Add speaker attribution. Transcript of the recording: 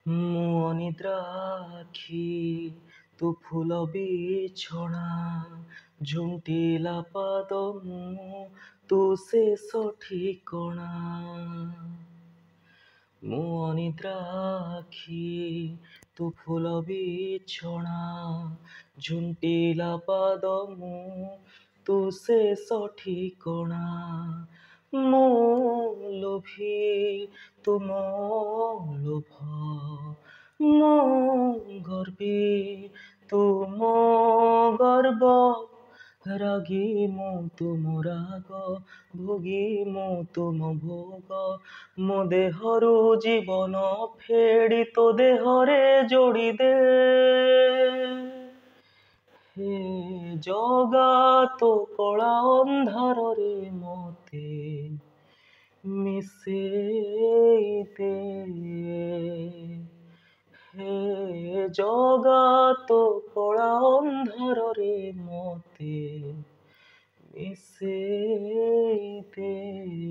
Speaker 1: ମୁଁ ଅନିଦ୍ରା ଆଖି ତୁ ଫୁଲ ବିଛଣା ଝୁଣ୍ଟିଲା ପାଦ ମୁଁ ତୁ ଶେଷ ଠିକଣା। ମୁଁ ଅନିଦ୍ରା ଆଖି ତୁ ଫୁଲ ବିଛଣା ଝୁଣ୍ଟିଲା ପାଦ ମୁଁ ତୁ ଶେଷ ଠିକଣା। ମୁଁ ଲୋଭୀ ତୁମ ଲୋଭ, ମୁଁ ଗର୍ବୀ ତୁମ ଗର୍ବ, ରାଗୀ ମୁଁ ତୁମ ରାଗ, ଭୋଗୀ ମୁଁ ତୁମ ଭୋଗ। ମୋ ଦେହରୁ ଜୀବନ ଫେଡ଼ି ତୋ ଦେହରେ ଯୋଡ଼ିଦେ। ହେ ଜଗା ତୋ କଳା ଅନ୍ଧାରରେ ମତେ ମିଶେଇ ଦେ। ହେ ଜଗା ତୋ କଳା ଅନ୍ଧାରରେ ମତେ ମିଶେଇ ଦେ।